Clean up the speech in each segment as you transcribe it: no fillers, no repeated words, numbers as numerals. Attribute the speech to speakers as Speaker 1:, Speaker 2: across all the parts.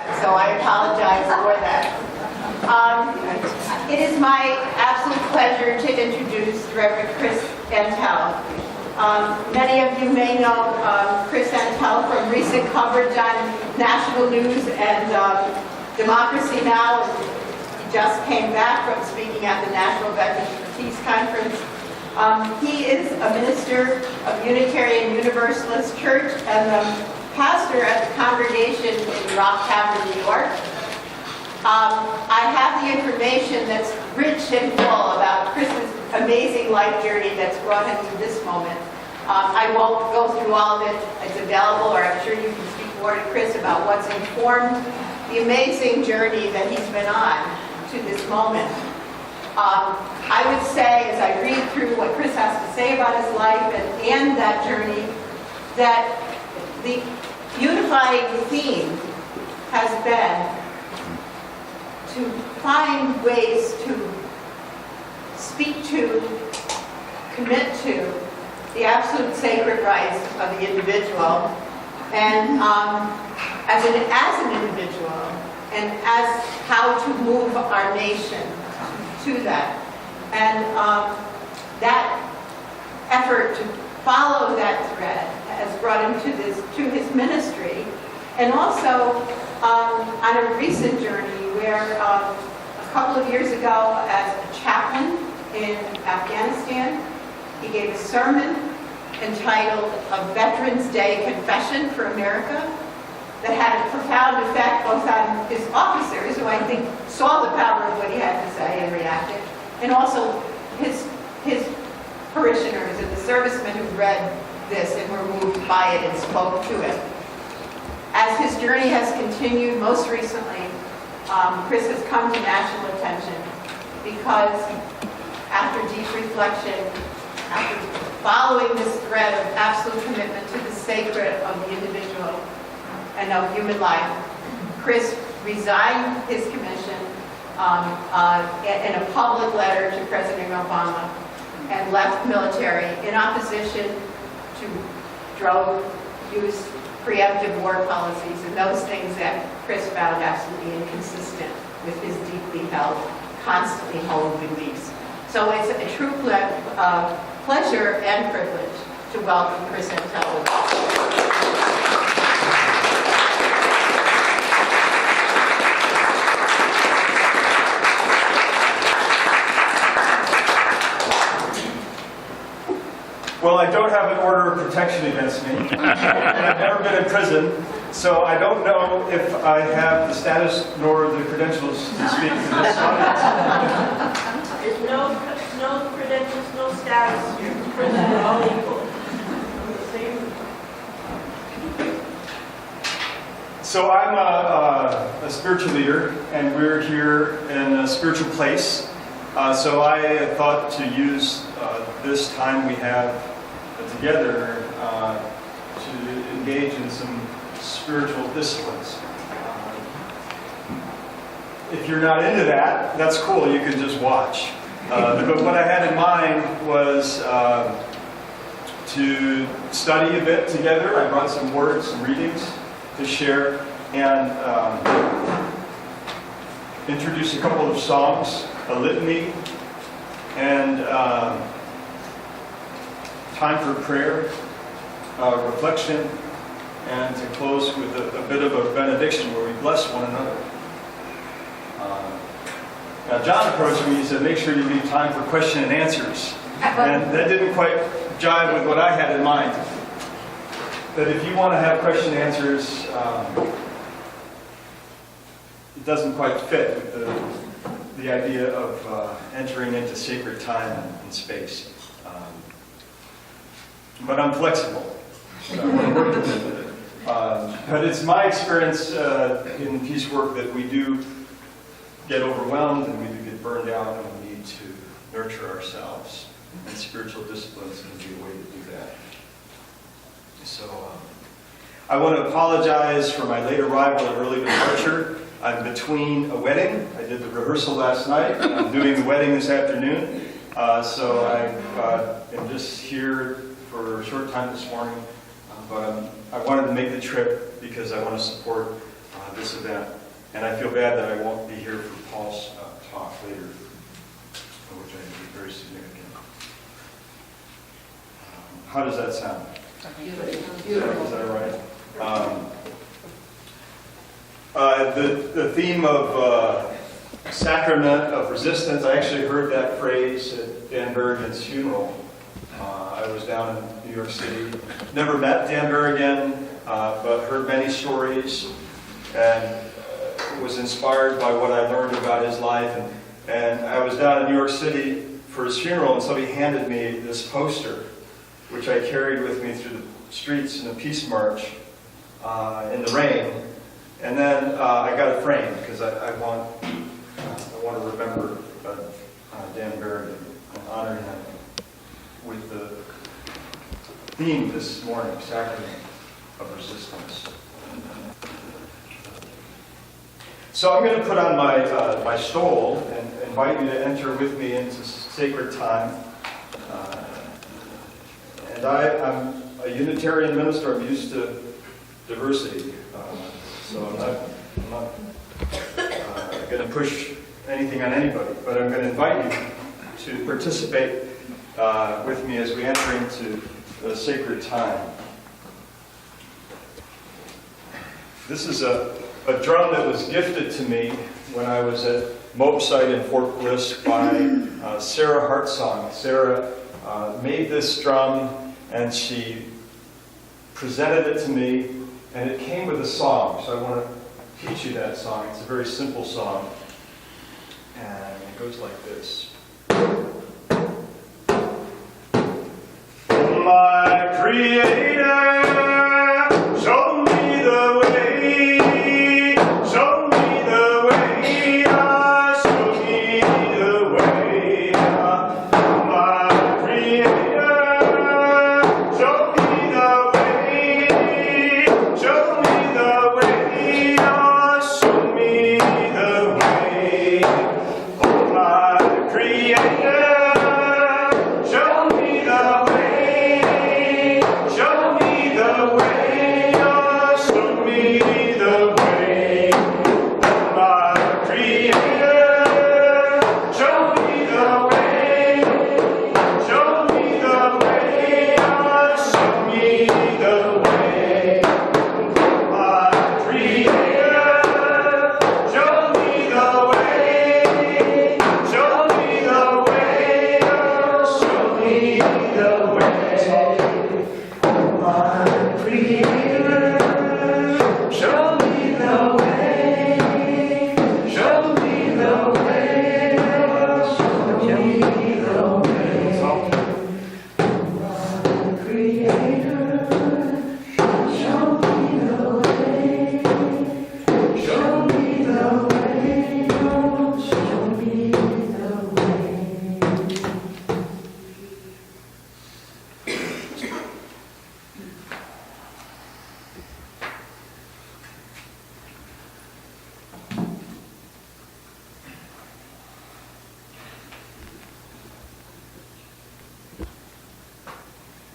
Speaker 1: So I apologize for that. It is my absolute pleasure to introduce Reverend Chris Antal. Many of you may know Chris Antal from recent coverage on national news and Democracy Now! He just came back from speaking at the National Veterans for Peace Conference. He is a minister of Unitarian Universalist Church and the pastor at the congregation in Rock Tavern, New York. I have the information that's rich and full about Chris's amazing life journey that's brought him to this moment. I won't go through all of it. It's available, or I'm sure you can speak more to Chris about what's informed the amazing journey that he's been on to this moment. I would say, as I read through what Chris has to say about his life and that journey, that the unifying theme has been to find ways to speak to, commit to the absolute sacred rights of the individual, and as an individual, and as how to move our nation to that. And that effort to follow that thread has brought him to his ministry, and also on a recent journey where a couple of years ago, as a chaplain in Afghanistan, he gave a sermon entitled "A Veterans Day Confession for America" that had a profound effect both on his officers, who I think saw the power of what he had to say and reacted, and also his parishioners and the servicemen who read this and were moved by it and spoke to it. As his journey has continued, most recently, Chris has come to national attention because after deep reflection, after following this thread of absolute commitment to the sacred of the individual and of human life, Chris resigned his commission in a public letter to President Obama and left military in opposition to drone use, preemptive war policies, and those things that Chris found absolutely inconsistent with his deeply held, constantly held beliefs. So it's a true pleasure and privilege to welcome Chris Antal.
Speaker 2: Well, I don't have an order of protection against me, and I've never been in prison, so I don't know if I have the status nor the credentials to speak to this audience.
Speaker 3: There's no credentials, no status. You're in prison, we're all equal.
Speaker 2: So I'm a spiritual leader, and we're here in a spiritual place. So I thought to use this time we have together to engage in some spiritual disciplines. If you're not into that, that's cool, you can just watch. But what I had in mind was to study a bit together. I brought some words, some readings to share, and introduce a couple of songs, a litany, and time for prayer, reflection, and to close with a bit of a benediction where we bless one another. Now John approached me, he said, make sure you leave time for question and answers. And that didn't quite jive with what I had in mind. That if you want to have question and answers, it doesn't quite fit with the idea of entering into sacred time and space. But I'm flexible. So I'm going to work with it. But it's my experience in peace work that we do get overwhelmed and we do get burned out, and we need to nurture ourselves. And spiritual disciplines can be a way to do that. So I want to apologize for my late arrival and early departure. I'm between a wedding. I did the rehearsal last night. I'm doing the wedding this afternoon. So I am just here for a short time this morning. But I wanted to make the trip because I want to support this event. And I feel bad that I won't be here for Paul's talk later, which I think is very significant. How does that sound? Beautiful. Is that right? The theme of sacrament of resistance, I actually heard that phrase at Dan Berrigan's funeral. I was down in New York City. Never met Dan Berrigan, but heard many stories and was inspired by what I learned about his life. And I was down in New York City for his funeral, and somebody handed me this poster, which I carried with me through the streets in a peace march in the rain. And then I got it framed because I want to remember Dan Berrigan and honor him with the theme this morning, Sacrament of Resistance. So I'm going to put on my stole and invite you to enter with me into sacred time. And I'm a Unitarian minister. I'm used to diversity. So I'm not going to push anything on anybody, but I'm going to invite you to participate with me as we enter into the sacred time. This is a drum that was gifted to me when I was at Moab Site in Fort Bliss by Sarah Hartsong. Sarah made this drum and she presented it to me, and it came with a song. So I want to teach you that song. It's a very simple song, and it goes like this. My Creator, show me the way, show me the way, show me the way. My Creator, show me the way, show me the way, show me the way. Oh, my Creator.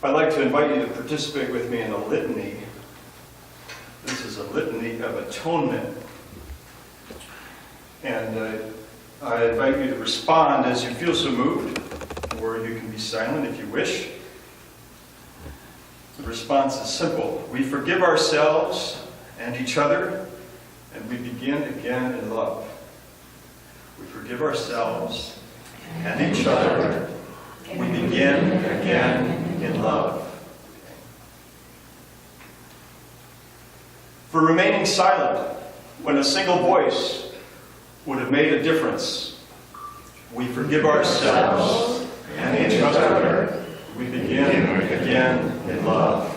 Speaker 2: I'd like to invite you to participate with me in a litany. This is a litany of atonement. And I invite you to respond as you feel so moved, or you can be silent if you wish. The response is simple. We forgive ourselves and each other, and we begin again in love. We forgive ourselves and each other. We begin again in love. For remaining silent when a single voice would have made a difference, we forgive ourselves and each other. We begin again in love.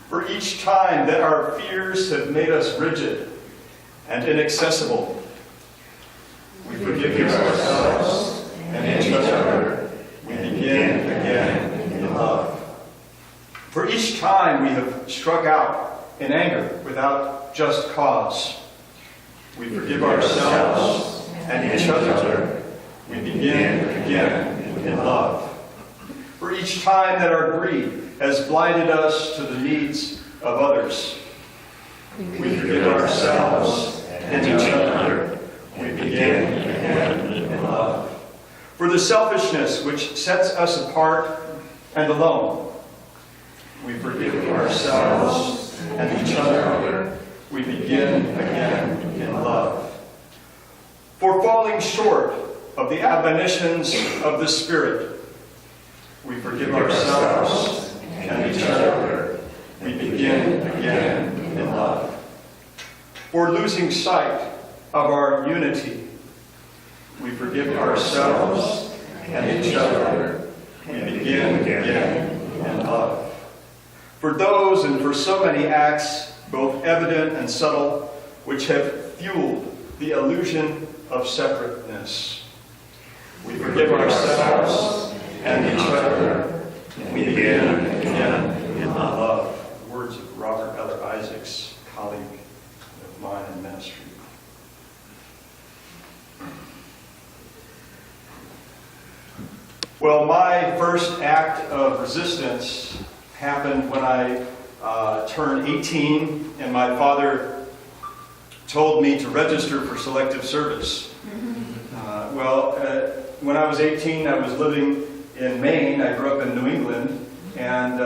Speaker 2: For each time that our fears have made us rigid and inaccessible, we forgive ourselves and each other. We begin again in love. For each time we have struck out in anger without just cause, we forgive ourselves and each other. We begin again in love. For each time that our greed has blinded us to the needs of others, We forgive ourselves and each other. We begin again in love. For the selfishness which sets us apart and alone, we forgive ourselves and each other. We begin again in love. For falling short of the admonitions of the Spirit, we forgive ourselves and each other. We begin again in love. For losing sight of our unity, we forgive ourselves and each other. We begin again in love. For those and for so many acts, both evident and subtle, which have fueled the illusion of separateness, we forgive ourselves and each other. We begin again in love. The words of Robert Eller Isaacs, colleague of mine in ministry. Well, my first act of resistance happened when I turned 18, and my father told me to register for selective service. When I was 18, I was living in Maine. I grew up in New England, and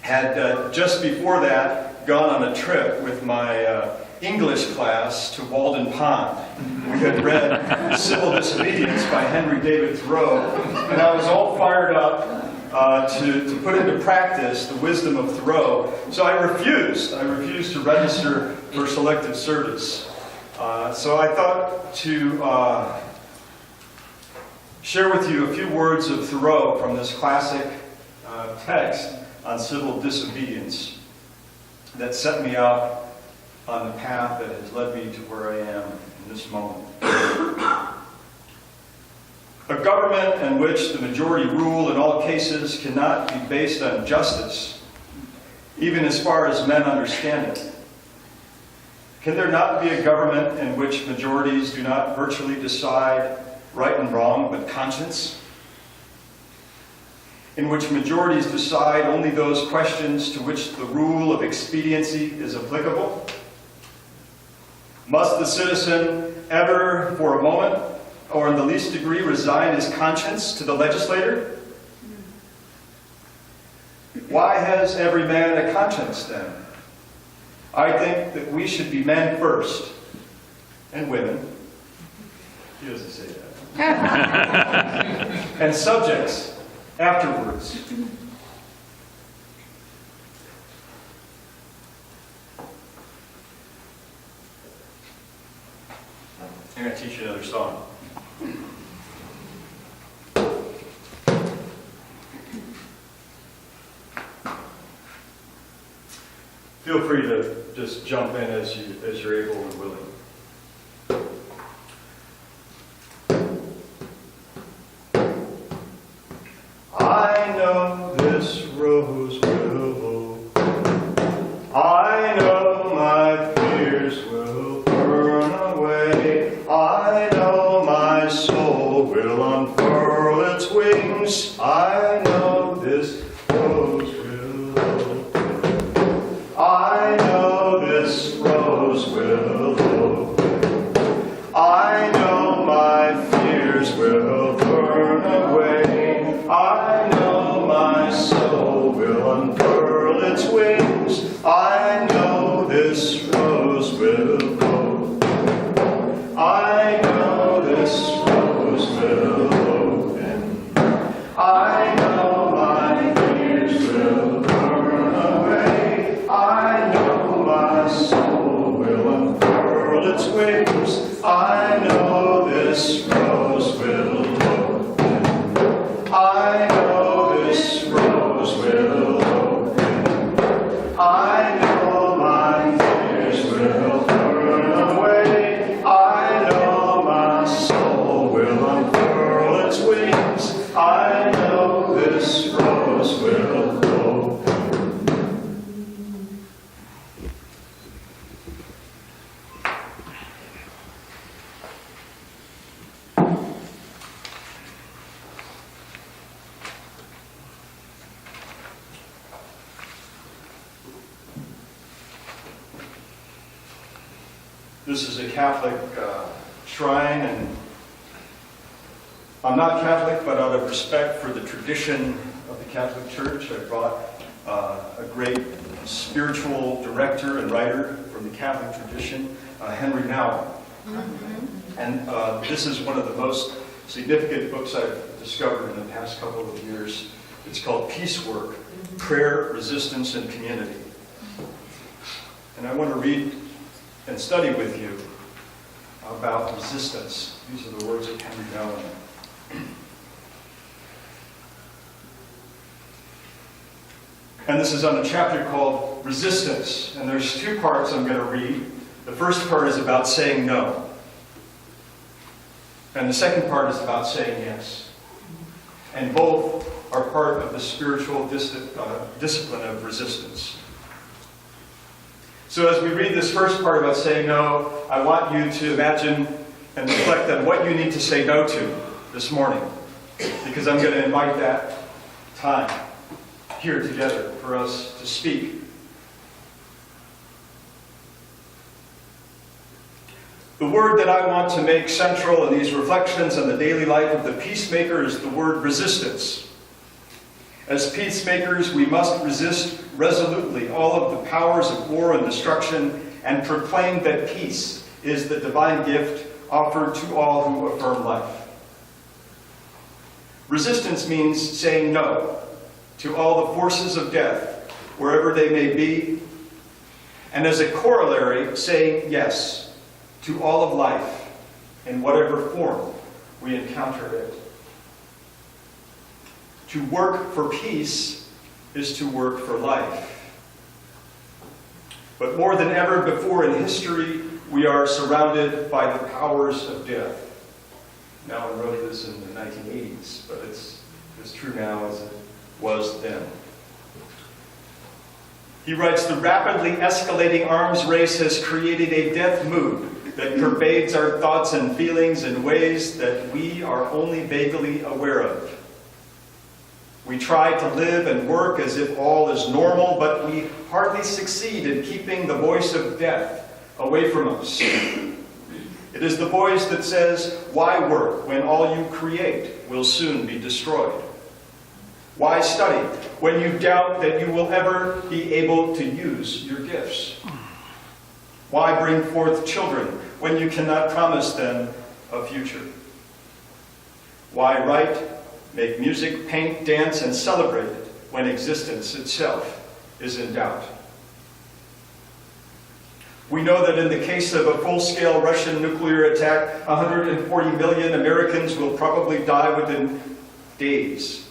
Speaker 2: had just before that gone on a trip with my English class to Walden Pond. We had read Civil Disobedience by Henry David Thoreau, and I was all fired up to put into practice the wisdom of Thoreau. So I refused to register for selective service. So I thought to share with you a few words of Thoreau from this classic text on civil disobedience that set me out on the path that has led me to where I am in this moment. A government in which the majority rule in all cases cannot be based on justice, even as far as men understand it. Can there not be a government in which majorities do not virtually decide right and wrong, but conscience? In which majorities decide only those questions to which the rule of expediency is applicable? Must the citizen ever, for a moment, or in the least degree, resign his conscience to the legislator? Why has every man a conscience, then? I think that we should be men first, and women. He doesn't say that. And subjects afterwards. I'm going to teach you another song. Feel free to just jump in as you're able and willing. I know this rose will blow. I know my fears will burn away. I know my soul will unfurl its wings. I know this rose will blow. I know this rose will blow. I know my fears will burn away. I know my soul will unfurl its wings. I know this rose will blow. I know this rose will open. I know my fears will burn away. I know my soul will unfurl its wings. I know this rose will open. I know this rose will open. I know my fears will burn away. I know my soul will unfurl its wings. I know this rose will open. This is a Catholic shrine, and I'm not Catholic, but out of respect for the tradition of the Catholic Church, I brought a great spiritual director and writer from the Catholic tradition, Henry Nouwen. And this is one of the most significant books I've discovered in the past couple of years. It's called Peace Work, Prayer, Resistance, and Community. And I want to read and study with you about resistance. These are the words of Henry Nouwen. And this is on a chapter called Resistance. And there's two parts I'm going to read. The first part is about saying no. And the second part is about saying yes. And both are part of the spiritual discipline of resistance. So as we read this first part about saying no, I want you to imagine and reflect on what you need to say no to this morning. Because I'm going to invite that time here together for us to speak. The word that I want to make central in these reflections on the daily life of the peacemaker is the word resistance. As peacemakers, we must resist resolutely all of the powers of war and destruction and proclaim that peace is the divine gift offered to all who affirm life. Resistance means saying no to all the forces of death, wherever they may be, and as a corollary, saying yes to all of life in whatever form we encounter it. To work for peace is to work for life. But more than ever before in history, we are surrounded by the powers of death. Nouwen wrote this in the 1980s, but it's as true now as it was then. He writes, the rapidly escalating arms race has created a death mood that pervades our thoughts and feelings in ways that we are only vaguely aware of. We try to live and work as if all is normal, but we hardly succeed in keeping the voice of death away from us. It is the voice that says, why work when all you create will soon be destroyed? Why study when you doubt that you will ever be able to use your gifts? Why bring forth children when you cannot promise them a future? Why write, make music, paint, dance, and celebrate it when existence itself is in doubt? We know that in the case of a full-scale Russian nuclear attack, 140 million Americans will probably die within days.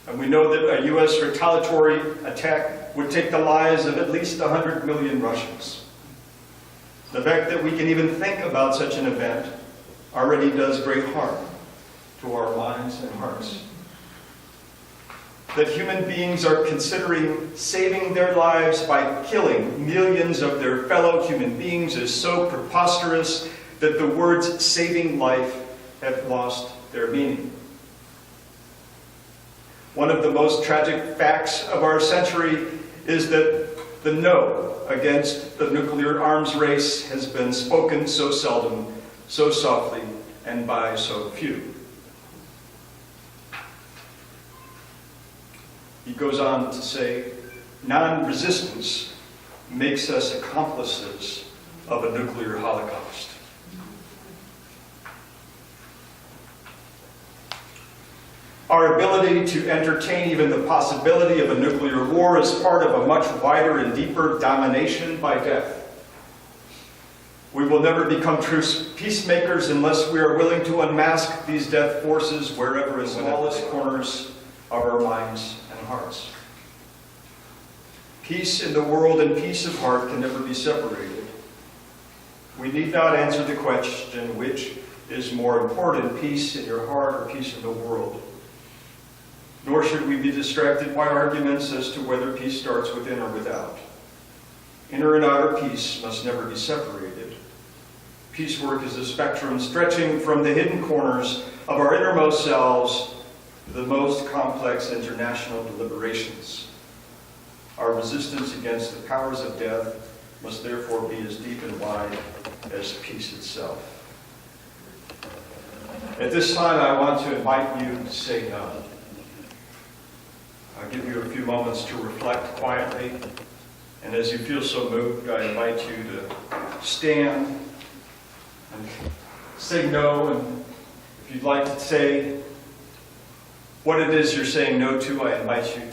Speaker 2: And we know that a U.S. retaliatory attack would take the lives of at least 100 million Russians. The fact that we can even think about such an event already does great harm to our minds and hearts. That human beings are considering saving their lives by killing millions of their fellow human beings is so preposterous that the words saving life have lost their meaning. One of the most tragic facts of our century is that the no against the nuclear arms race has been spoken so seldom, so softly, and by so few. He goes on to say, non-resistance makes us accomplices of a nuclear holocaust. Our ability to entertain even the possibility of a nuclear war is part of a much wider and deeper domination by death. We will never become true peacemakers unless we are willing to unmask these death forces wherever in the smallest corners of our minds and hearts. Peace in the world and peace of heart can never be separated. We need not answer the question, which is more important, peace in your heart or peace in the world? Nor should we be distracted by arguments as to whether peace starts within or without. Inner and outer peace must never be separated. Peace work is a spectrum stretching from the hidden corners of our innermost selves to the most complex international deliberations. Our resistance against the powers of death must therefore be as deep and wide as peace itself. At this time, I want to invite you to say no. I'll give you a few moments to reflect quietly, and as you feel so moved, I invite you to stand and say no, and if you'd like to say what it is you're saying no to, I invite you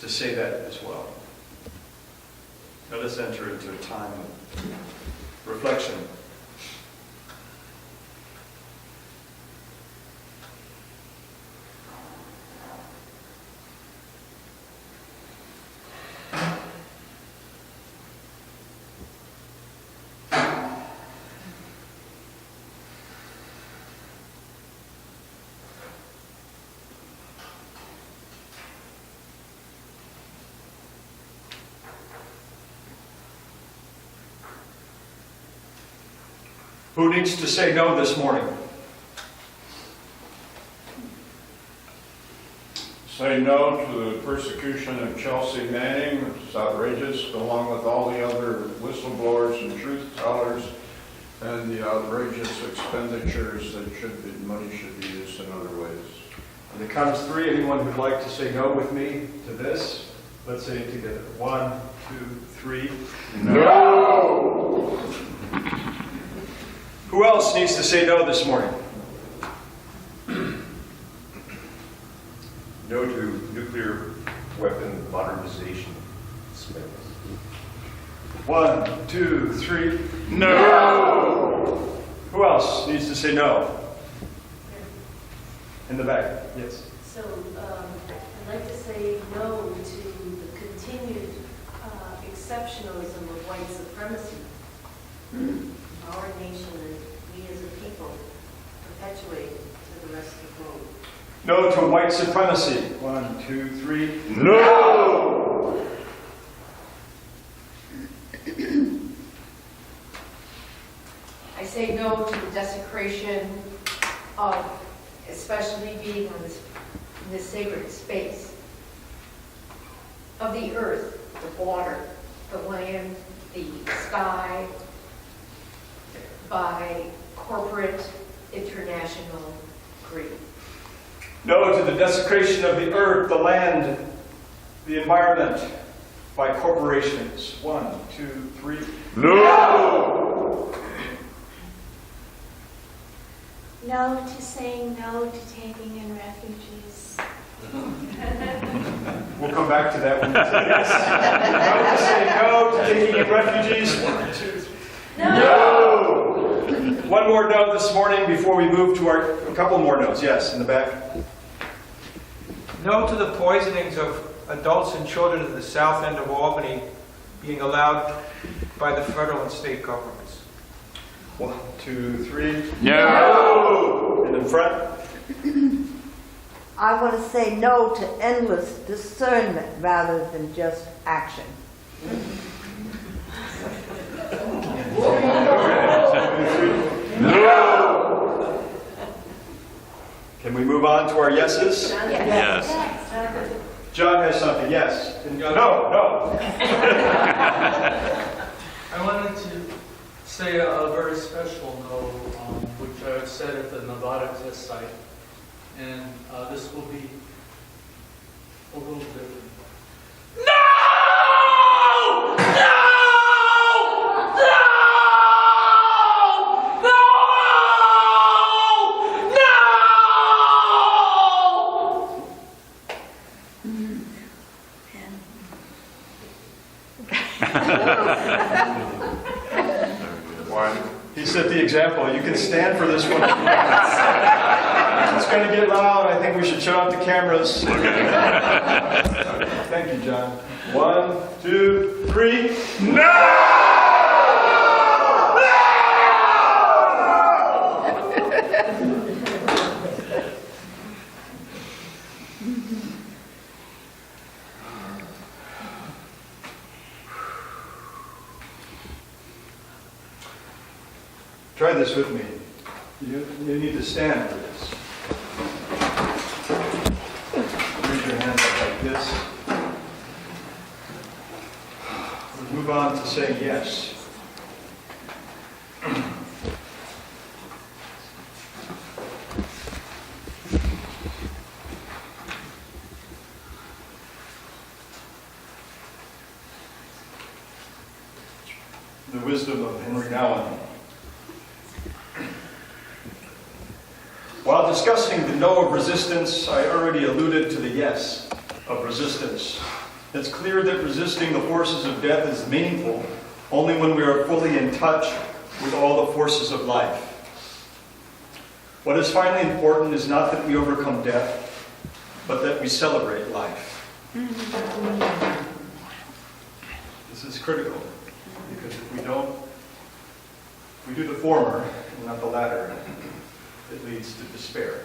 Speaker 2: to say that as well. Let us enter into a time of reflection. Who needs to say no this morning?
Speaker 4: Say no to the persecution of Chelsea Manning, which is outrageous, along with all the other whistleblowers and truth tellers, and the outrageous expenditures that money should be used in other ways.
Speaker 2: On the count of three, anyone who'd like to say no with me to this? Let's say it together. 1, 2, 3.
Speaker 4: No!
Speaker 2: Who else needs to say no this morning?
Speaker 5: No to nuclear weapon modernization spending.
Speaker 2: 1, 2, 3.
Speaker 4: No!
Speaker 2: Who else needs to say no? In the back, yes.
Speaker 6: So I'd like to say no to the continued exceptionalism of white supremacy. Our nation and we as a people perpetuate to the rest of the world.
Speaker 2: No to white supremacy. 1, 2, 3.
Speaker 4: No!
Speaker 7: I say no to the desecration of, especially being on this sacred space, of the earth, the water, the land, the sky, by corporate international greed.
Speaker 2: No to the desecration of the earth, the land, the environment by corporations. 1, 2, 3.
Speaker 4: No!
Speaker 8: No to saying no to taking in refugees.
Speaker 2: We'll come back to that one. No to say no to taking in refugees. 1, 2, 3.
Speaker 4: No!
Speaker 2: One more no this morning before we move to a couple more no's. Yes, in the back.
Speaker 9: No to the poisonings of adults and children in the south end of Albany being allowed by the federal and state governments.
Speaker 2: 1, 2, 3.
Speaker 4: No!
Speaker 2: And in front.
Speaker 10: I want to say no to endless discernment rather than just action.
Speaker 4: No!
Speaker 2: Can we move on to our yeses?
Speaker 8: Yes.
Speaker 2: John has something. Yes. No.
Speaker 11: I wanted to say a very special no, which I said at the Nevada test site, and this will be a little different.
Speaker 2: He set the example. You can stand for this one. It's going to get loud. I think we should shut off the cameras. Thank you, John. 1, 2, 3.
Speaker 4: No!
Speaker 2: Try this with me. You need to stand for this. Raise your hands up like this. Move on to say yes. now on. While discussing the no of resistance, I already alluded to the yes of resistance. It's clear that resisting the forces of death is meaningful only when we are fully in touch with all the forces of life. What is finally important is not that we overcome death, but that we celebrate life. This is critical, because if we do the former and not the latter, it leads to despair.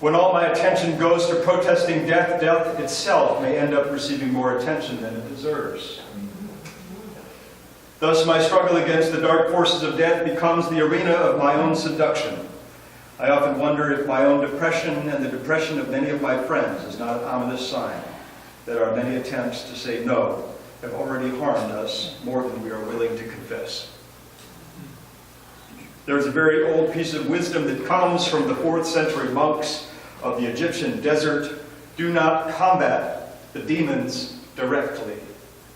Speaker 2: When all my attention goes to protesting death, death itself may end up receiving more attention than it deserves. Thus, my struggle against the dark forces of death becomes the arena of my own seduction. I often wonder if my own depression and the depression of many of my friends is not an ominous sign that our many attempts to say no have already harmed us more than we are willing to confess. There's a very old piece of wisdom that comes from the 4th century monks of the Egyptian desert. Do not combat the demons directly.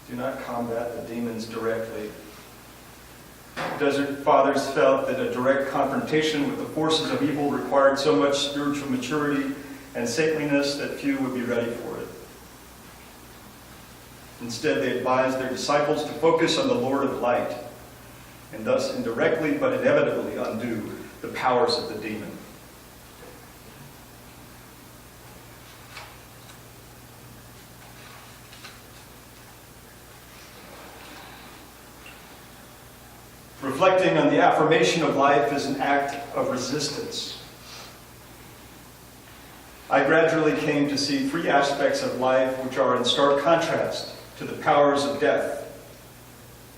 Speaker 2: Do not combat the demons directly. Desert fathers felt that a direct confrontation with the forces of evil required so much spiritual maturity and saintliness that few would be ready for it. Instead, they advised their disciples to focus on the Lord of light, and thus indirectly but inevitably undo the powers of the demon. Reflecting on the affirmation of life is an act of resistance. I gradually came to see 3 aspects of life which are in stark contrast to the powers of death.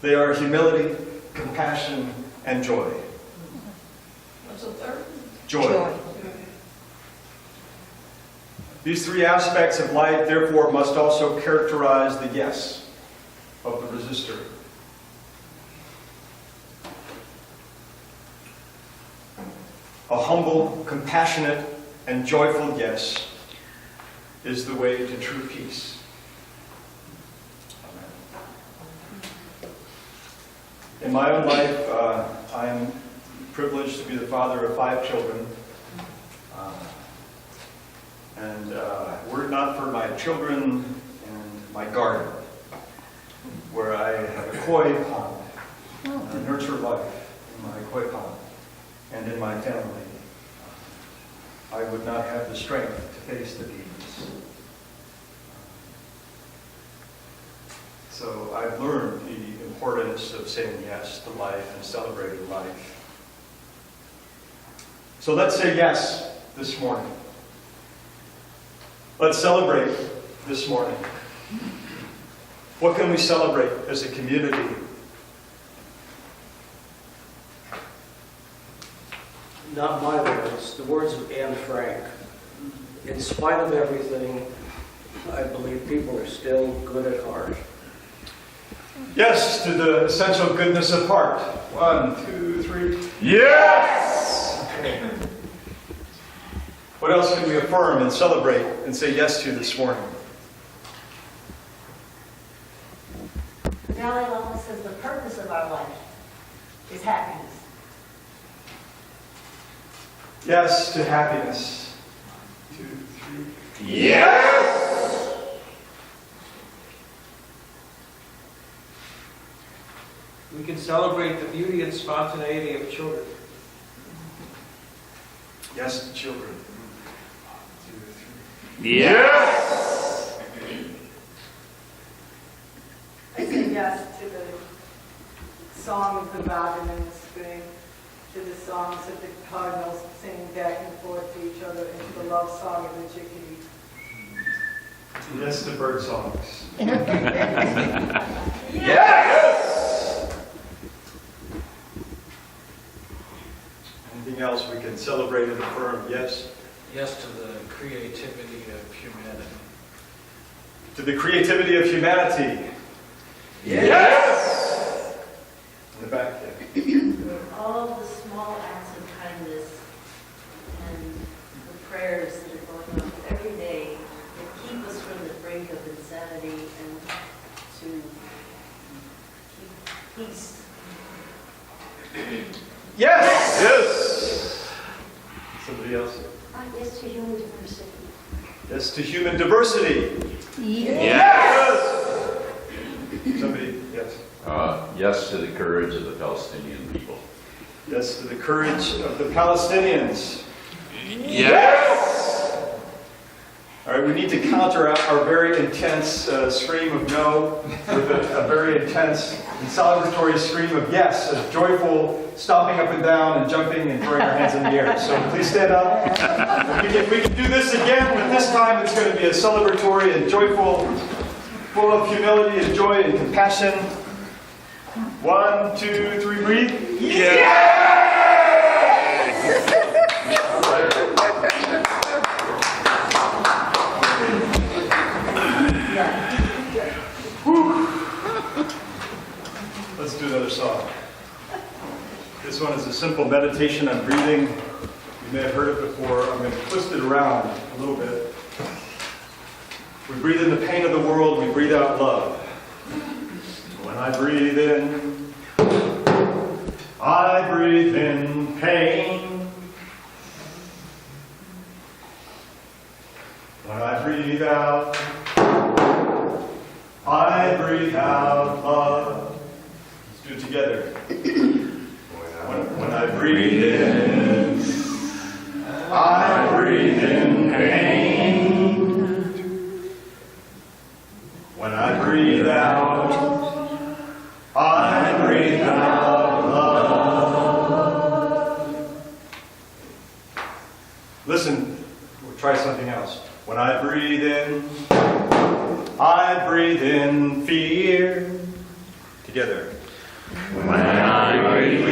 Speaker 2: They are humility, compassion, and joy.
Speaker 3: What's the third?
Speaker 2: Joy. These 3 aspects of life, therefore, must also characterize the yes of the resistor. A humble, compassionate, and joyful yes is the way to true peace. In my own life, I am privileged to be the father of 5 children. Were it not for my children and my garden, where I have a koi pond, nurture life in my koi pond and in my family, I would not have the strength to face the demons. So I've learned the importance of saying yes to life and celebrating life. So let's say yes this morning. Let's celebrate this morning. What can we celebrate as a community?
Speaker 12: Not my words, the words of Anne Frank. In spite of everything, I believe people are still good at heart.
Speaker 2: Yes to the essential goodness of heart. 1, 2, 3.
Speaker 4: Yes!
Speaker 2: Okay. What else can we affirm and celebrate and say yes to this morning?
Speaker 6: The Dalai Lama says the purpose of our life is happiness.
Speaker 2: Yes to happiness. 2, 3.
Speaker 4: Yes!
Speaker 9: We can celebrate the beauty and spontaneity of children.
Speaker 2: Yes to children. 2, 3.
Speaker 4: Yes!
Speaker 3: I say yes to the song of the robin in the spring, to the songs of the cardinals singing back and forth to each other, and to the love song of the chickadee.
Speaker 2: Yes to bird songs.
Speaker 4: Yes!
Speaker 2: Anything else we can celebrate and affirm? Yes.
Speaker 11: Yes to the creativity of humanity.
Speaker 2: To the creativity of humanity.
Speaker 4: Yes!
Speaker 2: In the back there.
Speaker 6: All the small acts of kindness and the prayers that are going on every day humanity and to keep peace.
Speaker 2: Yes! Yes! Somebody else?
Speaker 8: Yes to human diversity.
Speaker 2: Yes to human diversity.
Speaker 10: Yes.
Speaker 2: Somebody, yes.
Speaker 13: Yes to the courage of the Palestinian people.
Speaker 2: Yes to the courage of the Palestinians.
Speaker 13: Yes!
Speaker 2: All right, we need to counter our very intense scream of no with a very intense and celebratory scream of yes, a joyful stomping up and down and jumping and throwing our hands in the air. So please stand up. We can do this again, but this time it's going to be a celebratory and joyful, full of humility and joy and compassion. 1, 2, 3, breathe. Let's do another song. This one is a simple meditation on breathing. You may have heard it before. I'm going to twist it around a little bit. We breathe in the pain of the world, we breathe out love. When I breathe in pain. When I breathe out love. Let's do it together. When I breathe in, pain. When I breathe out love. Listen, we'll try something else. When I breathe in fear. Together. When I breathe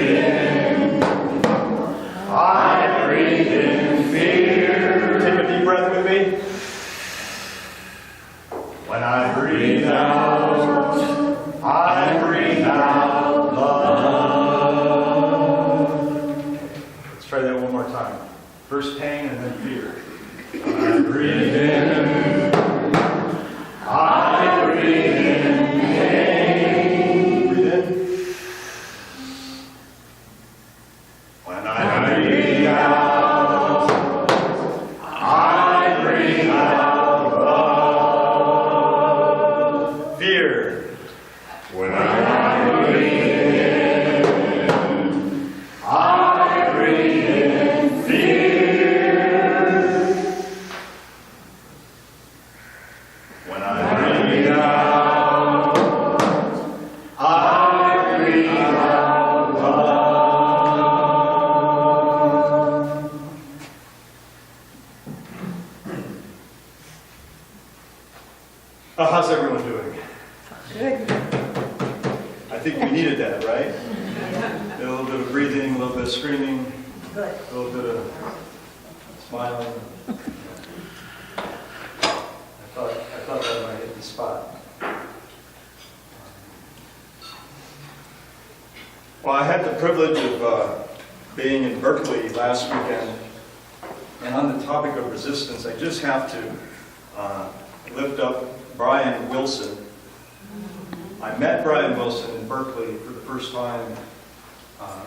Speaker 2: in fear. Take a deep breath with me. When I breathe out love. Let's try that one more time. First pain and then fear. When I breathe in pain. Breathe in. When I breathe out love. Fear. When I breathe in fear. When I breathe out love. How's everyone doing?
Speaker 10: Good.
Speaker 2: I think we needed that, right? A little bit of breathing, a little bit of screaming,
Speaker 10: Good.
Speaker 2: a little bit of smiling. I thought that might hit the spot. Well, I had the privilege of being in Berkeley last weekend, and on the topic of resistance, I just have to lift up Brian Wilson. I met Brian Wilson in Berkeley for the first time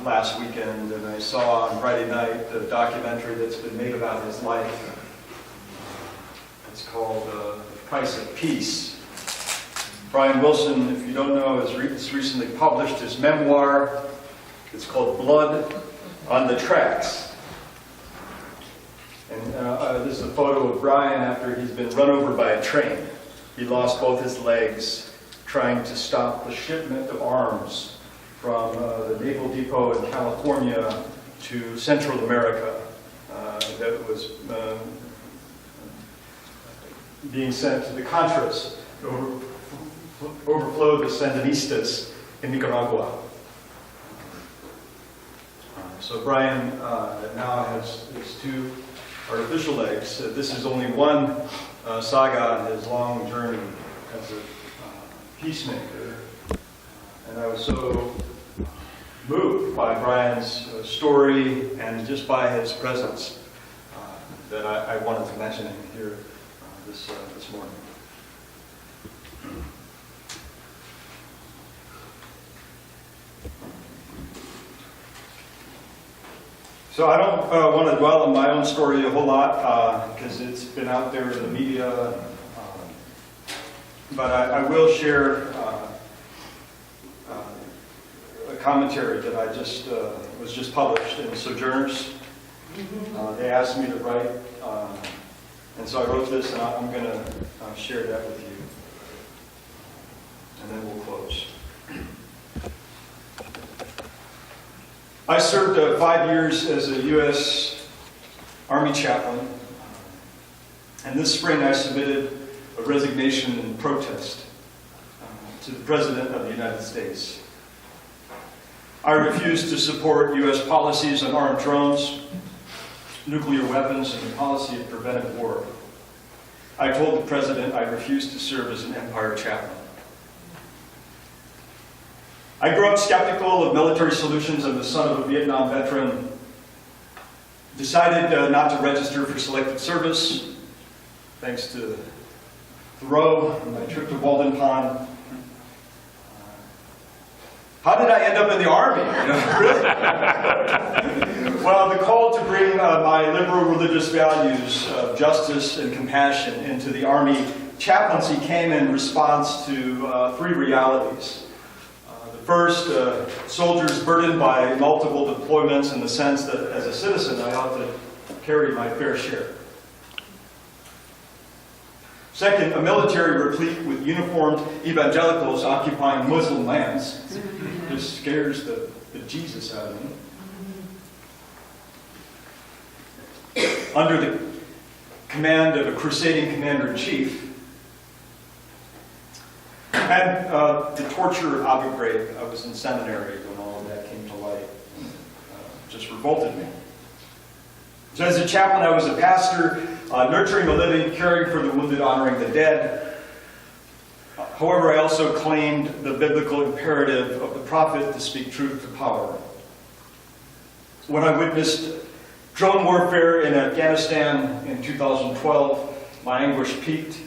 Speaker 2: last weekend, and I saw on Friday night the documentary that's been made about his life. It's called The Price of Peace. Brian Wilson, if you don't know, has recently published his memoir. It's called Blood on the Tracks. And this is a photo of Brian after he's been run over by a train. He lost both his legs trying to stop the shipment of arms from the Naval Depot in California to Central America that was being sent to the Contras to overflow the Sandinistas in Nicaragua. So Brian now has his two artificial legs. This is only one saga in his long journey as a peacemaker. And I was so moved by Brian's story and just by his presence that I wanted to mention him here this morning. So I don't want to dwell on my own story a whole lot because it's been out there in the media. But I will share a commentary that I just was just published in Sojourners. They asked me to write, and so I wrote this, and I'm going to share that with you. And then we'll close. I served 5 years as a U.S. Army chaplain, and this spring I submitted a resignation in protest to the President of the United States. I refused to support U.S. policies on armed drones, nuclear weapons, and the policy of preventive war. I told the President I refused to serve as an Empire chaplain. I grew up skeptical of military solutions and the son of a Vietnam veteran. Decided not to register for selective service, thanks to Thoreau and my trip to Walden Pond. How did I end up in the Army? Well, the call to bring my liberal religious values of justice and compassion into the Army chaplaincy came in response to 3 realities. First, soldiers burdened by multiple deployments in the sense that as a citizen I ought to carry my fair share. Second, a military replete with uniformed evangelicals occupying Muslim lands. This scares the Jesus out of me. Under the command of a crusading commander-in-chief, and the torture of Abu Ghraib. I was in seminary when all of that came to light. Just revolted me. So as a chaplain, I was a pastor, nurturing the living, caring for the wounded, honoring the dead. However, I also claimed the biblical imperative of the prophet to speak truth to power. When I witnessed drone warfare in Afghanistan in 2012, my anguish peaked.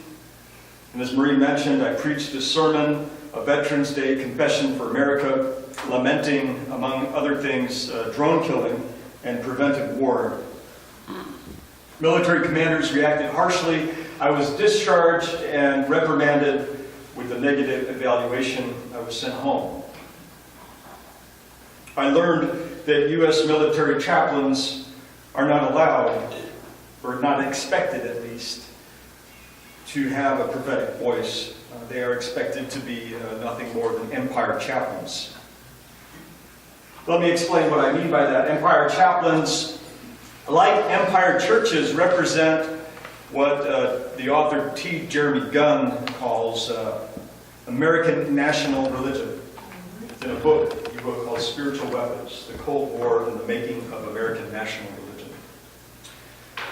Speaker 2: And as Marie mentioned, I preached a sermon, a Veterans Day confession for America, lamenting, among other things, drone killing and preventive war. Military commanders reacted harshly. I was discharged and reprimanded with a negative evaluation. I was sent home. I learned that U.S. military chaplains are not allowed, or not expected at least, to have a prophetic voice. They are expected to be nothing more than empire chaplains. Let me explain what I mean by that. Empire chaplains, like empire churches, represent what the author T. Jeremy Gunn calls American national religion. It's in a book he wrote called Spiritual Weapons, the Cold War and the Making of American National Religion.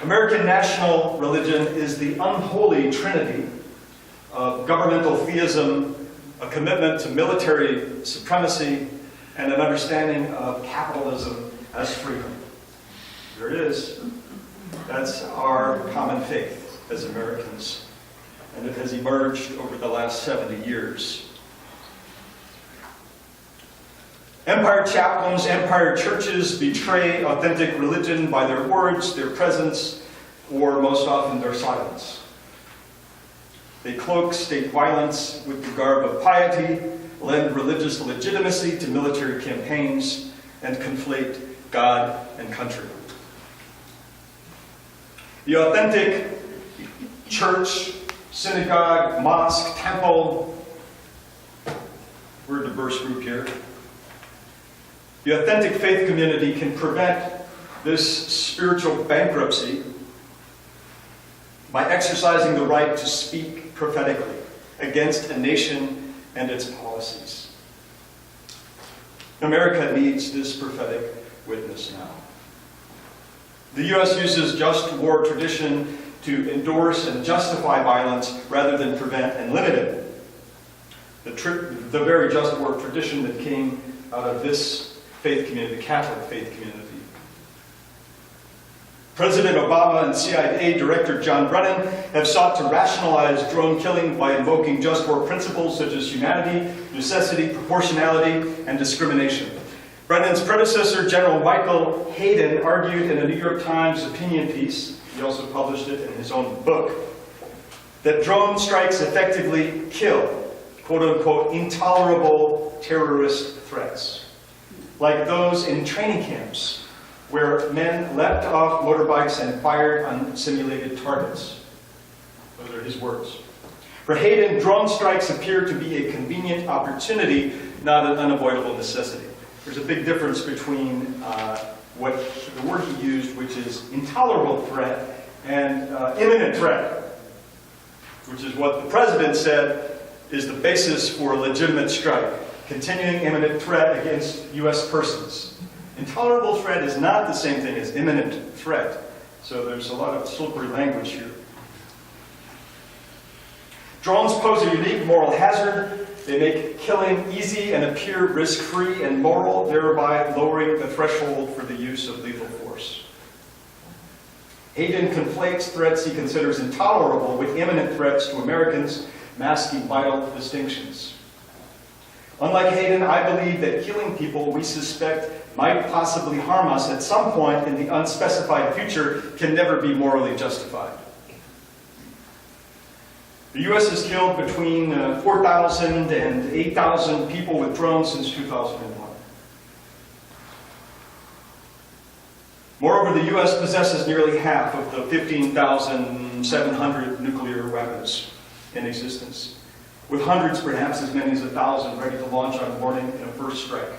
Speaker 2: American national religion is the unholy trinity of governmental theism, a commitment to military supremacy, and an understanding of capitalism as freedom. There it is. That's our common faith as Americans, and it has emerged over the last 70 years. Empire chaplains, empire churches betray authentic religion by their words, their presence, or most often their silence. They cloak state violence with the garb of piety, lend religious legitimacy to military campaigns, and conflate God and country. The authentic church, synagogue, mosque, temple, we're a diverse group here. The authentic faith community can prevent this spiritual bankruptcy by exercising the right to speak prophetically against a nation and its policies. America needs this prophetic witness now. The U.S. uses just war tradition to endorse and justify violence rather than prevent and limit it. The very just war tradition that came out of this faith community, the Catholic faith community. President Obama and CIA Director John Brennan have sought to rationalize drone killing by invoking just war principles such as humanity, necessity, proportionality, and discrimination. Brennan's predecessor, General Michael Hayden, argued in a New York Times opinion piece, he also published it in his own book, that drone strikes effectively kill, quote-unquote, intolerable terrorist threats, like those in training camps, where men leapt off motorbikes and fired on simulated targets. Those are his words. For Hayden, drone strikes appear to be a convenient opportunity, not an unavoidable necessity. There's a big difference between what the word he used, which is intolerable threat, and imminent threat, which is what the president said is the basis for a legitimate strike, continuing imminent threat against U.S. persons. Intolerable threat is not the same thing as imminent threat, so there's a lot of slippery language here. Drones pose a unique moral hazard. They make killing easy and appear risk-free and moral, thereby lowering the threshold for the use of lethal force. Hayden conflates threats he considers intolerable with imminent threats to Americans, masking vital distinctions. Unlike Hayden, I believe that killing people we suspect might possibly harm us at some point in the unspecified future can never be morally justified. The U.S. has killed between 4,000 and 8,000 people with drones since 2001. Moreover, the U.S. possesses nearly half of the 15,700 nuclear weapons in existence, with hundreds, perhaps as many as 1,000, ready to launch on warning in a first strike.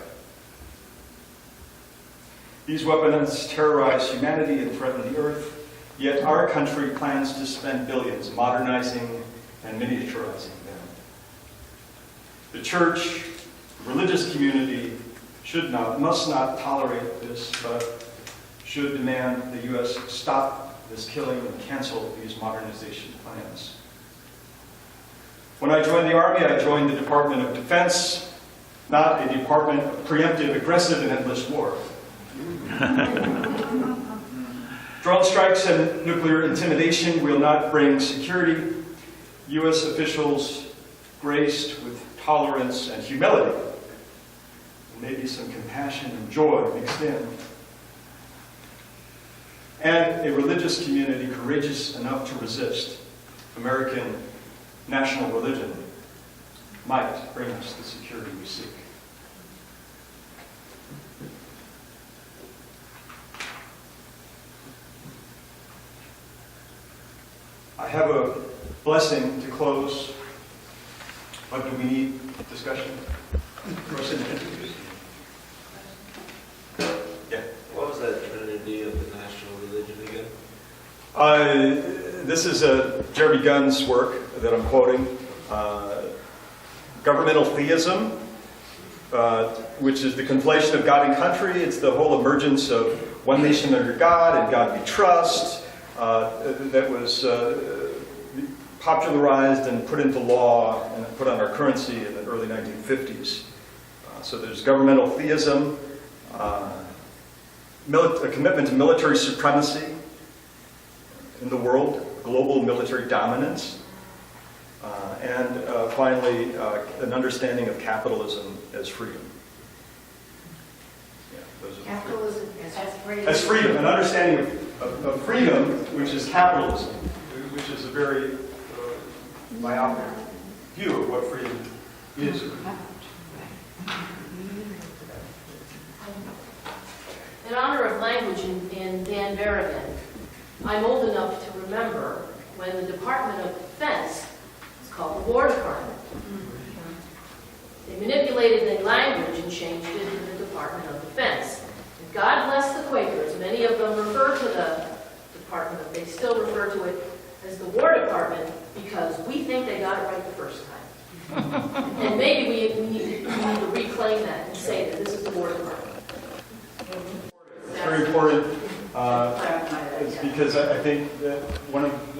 Speaker 2: These weapons terrorize humanity and threaten the earth, yet our country plans to spend billions modernizing and miniaturizing them. The church, the religious community must not tolerate this, but should demand the U.S. stop this killing and cancel these modernization plans. When I joined the Army, I joined the Department of Defense, not a department of preemptive, aggressive, and endless war. Drone strikes and nuclear intimidation will not bring security. U.S. officials graced with tolerance and humility, and maybe some compassion and joy mixed in, and a religious community courageous enough to resist American national religion might bring us the security we seek. I have a blessing to close, but do we need discussion? Yeah.
Speaker 14: What was that trinity of the national religion again?
Speaker 2: This is Jeremy Gunn's work that I'm quoting. Governmental theism, which is the conflation of God and country. It's the whole emergence of one nation under God and God we trust that was popularized and put into law and put on our currency in the early 1950s. So there's governmental theism, a commitment to military supremacy in the world, global military dominance, and finally, an understanding of capitalism as freedom. Yeah, those are
Speaker 7: Capitalism
Speaker 2: as freedom, an understanding of freedom, which is capitalism, which is a very myopic view of what freedom is.
Speaker 6: In honor of language in Dan Berrigan, I'm old enough to remember when the Department of Defense was called the War Department. They manipulated the language and changed it to the Department of Defense. And God bless the Quakers, many of them refer to the department, they still refer to it as the War Department because we think they got it right the first time. And maybe we need to reclaim that and say that this is the War Department.
Speaker 2: It's very important. It's because I think that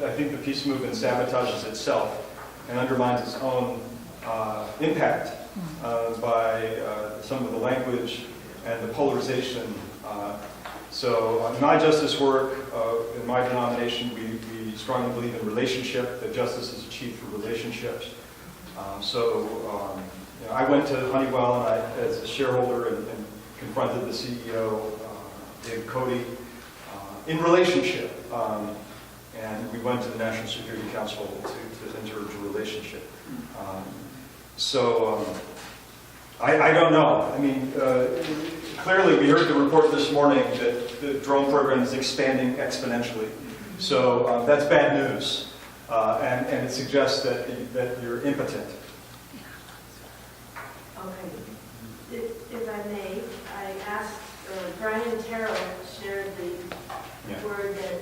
Speaker 2: the peace movement sabotages itself and undermines its own impact by some of the language and the polarization. So in my justice work, in my denomination, we strongly believe in relationship, that justice is achieved through relationships. I went to Honeywell and as a shareholder and confronted the CEO, David Cody, in relationship. And we went to the National Security Council to enter into a relationship. I don't know. I mean, clearly we heard the report this morning that the drone program is expanding exponentially. So that's bad news. And it suggests that you're impotent.
Speaker 6: Okay. If I may, I asked, Brian Terrell shared the word that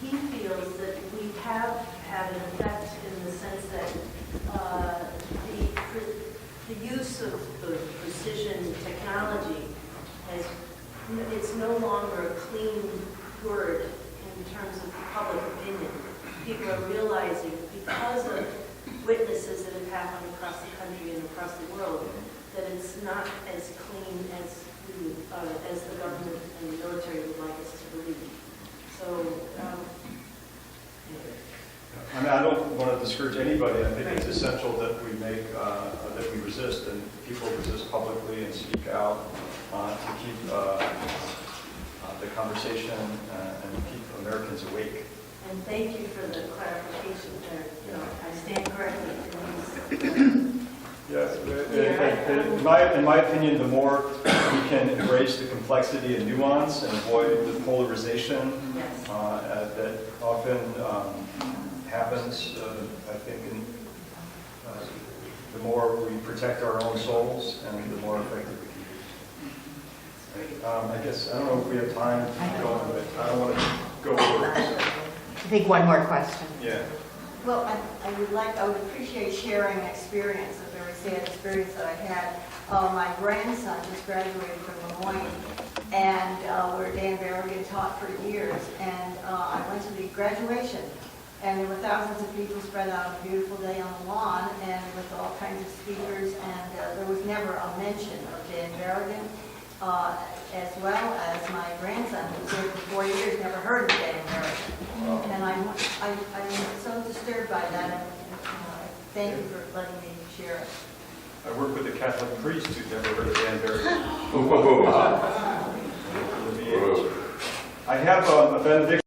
Speaker 6: he feels that we have had an effect in the sense that the use of the precision technology it's no longer a clean word in terms of public opinion. People are realizing because of witnesses that have happened across the country and across the world that it's not as clean as the government and the military would like us to believe. So,
Speaker 2: I mean, I don't want to discourage anybody. I think it's essential that we that we resist, and people resist publicly and speak out to keep the conversation and keep Americans awake.
Speaker 6: and thank you for the clarification there. You know, I stand corrected.
Speaker 2: Yes, in my opinion, the more we can embrace the complexity and nuance and avoid the polarization that often happens, I think the more we protect our own souls and the more effective we can be. I guess, I don't know if we have time to go on, but I don't want to go over.
Speaker 10: I think one more question.
Speaker 2: Yeah.
Speaker 1: Well, I would appreciate sharing an experience, a very sad experience that I had. My grandson just graduated from Lemoyne, and where Dan Berrigan taught for years. And I went to the graduation, and there were thousands of people spread out on a beautiful day on the lawn, and with all kinds of speakers. And there was never a mention of Dan Berrigan, as well as my grandson, who was there for 4 years, never heard of Dan Berrigan. And I'm so disturbed by that, and thank you for letting me share it.
Speaker 2: I work with a Catholic priest who'd never heard of Dan Berrigan. I have a benediction.